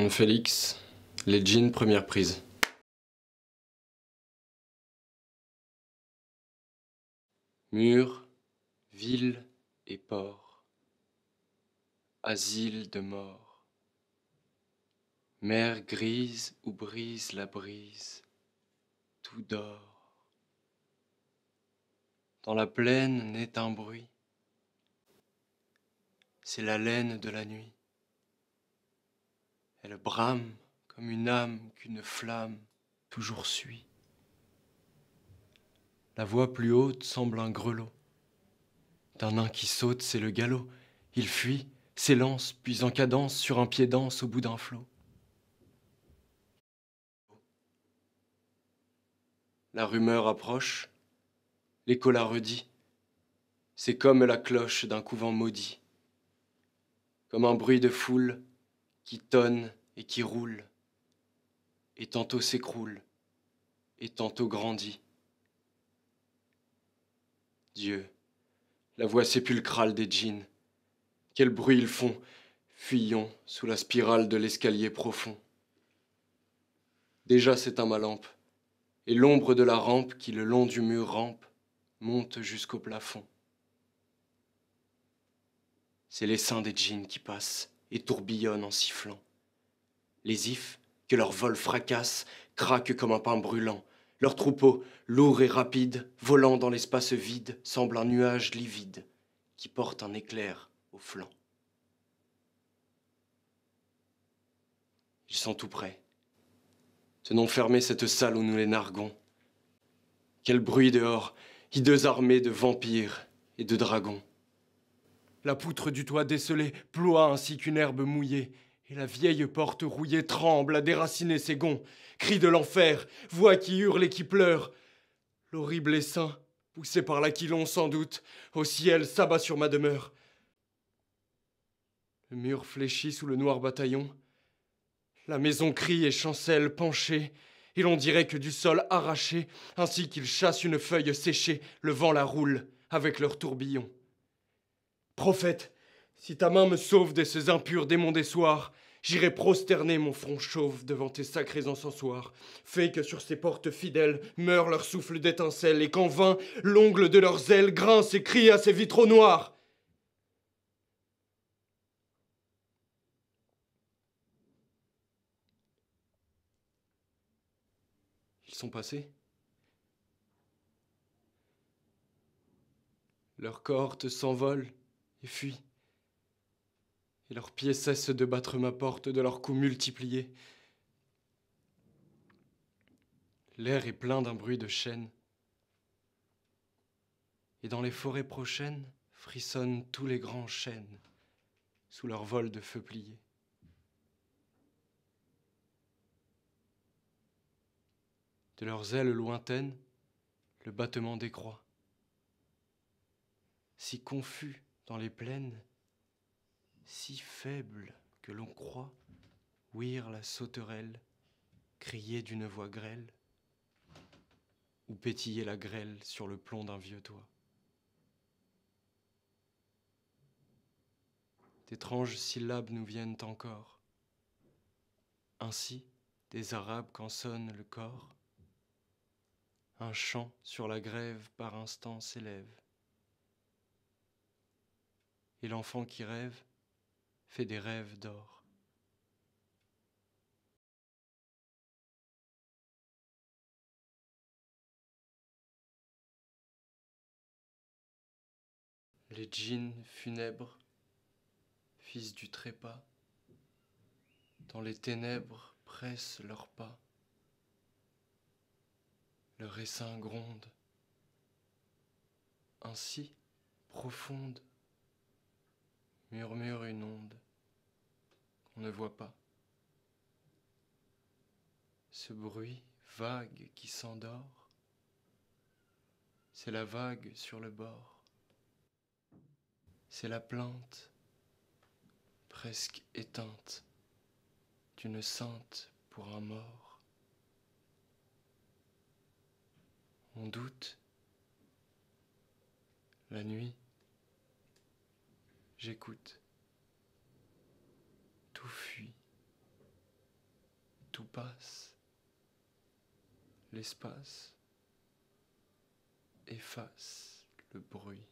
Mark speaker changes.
Speaker 1: Félix, les jeans, première prise. Mur, ville et port, asile de mort. Mer grise où brise la brise, tout dort. Dans la plaine naît un bruit, c'est l'haleine de la nuit. Elle brame comme une âme qu'une flamme toujours suit. La voix plus haute semble un grelot. D'un nain qui saute, c'est le galop. Il fuit, s'élance, puis en cadence sur un pied danse au bout d'un flot. La rumeur approche, l'écho la redit. C'est comme la cloche d'un couvent maudit, comme un bruit de foule qui tonne et qui roule, et tantôt s'écroule, et tantôt grandit. Dieu, la voix sépulcrale des djinns, quel bruit ils font, fuyons sous la spirale de l'escalier profond. Déjà s'éteint ma lampe, et l'ombre de la rampe qui le long du mur rampe monte jusqu'au plafond. C'est les seins des djinns qui passent et tourbillonnent en sifflant. Les ifs, que leur vol fracasse, craquent comme un pain brûlant. Leur troupeau, lourd et rapide, volant dans l'espace vide, semble un nuage livide qui porte un éclair au flanc. Ils sont tout près. Tenons fermée cette salle où nous les narguons. Quel bruit dehors, hideuse armée de vampires et de dragons. La poutre du toit décelé ploie ainsi qu'une herbe mouillée, et la vieille porte rouillée tremble à déraciner ses gonds. Cris de l'enfer, voix qui hurle et qui pleure. L'horrible essaim, poussé par l'aquilon sans doute, au ciel s'abat sur ma demeure. Le mur fléchit sous le noir bataillon. La maison crie et chancelle penchée, et l'on dirait que du sol arraché, ainsi qu'ils chassent une feuille séchée, le vent la roule avec leur tourbillon. Prophète, si ta main me sauve de ces impurs démons des soirs, j'irai prosterner mon front chauve devant tes sacrés encensoirs. Fais que sur ces portes fidèles meure leur souffle d'étincelles, et qu'en vain l'ongle de leurs ailes grince et crie à ces vitraux noirs. Ils sont passés. Leurs cohortes s'envolent et fuient. Et leurs pieds cessent de battre ma porte de leurs coups multipliés. L'air est plein d'un bruit de chaînes. Et dans les forêts prochaines frissonnent tous les grands chênes sous leur vol de feu plié. De leurs ailes lointaines, le battement décroît. Si confus dans les plaines, si faible que l'on croit ouïr la sauterelle crier d'une voix grêle ou pétiller la grêle sur le plomb d'un vieux toit. D'étranges syllabes nous viennent encore. Ainsi, des Arabes qu'en sonne le corps, un chant sur la grève par instant s'élève. Et l'enfant qui rêve fait des rêves d'or. Les djinns funèbres, fils du trépas, dans les ténèbres pressent leurs pas. Leur essaim gronde, ainsi profonde, murmure une onde qu'on ne voit pas. Ce bruit vague qui s'endort, c'est la vague sur le bord. C'est la plainte presque éteinte, d'une sainte pour un mort. On doute. La nuit, j'écoute. Tout fuit. Tout passe. L'espace efface le bruit.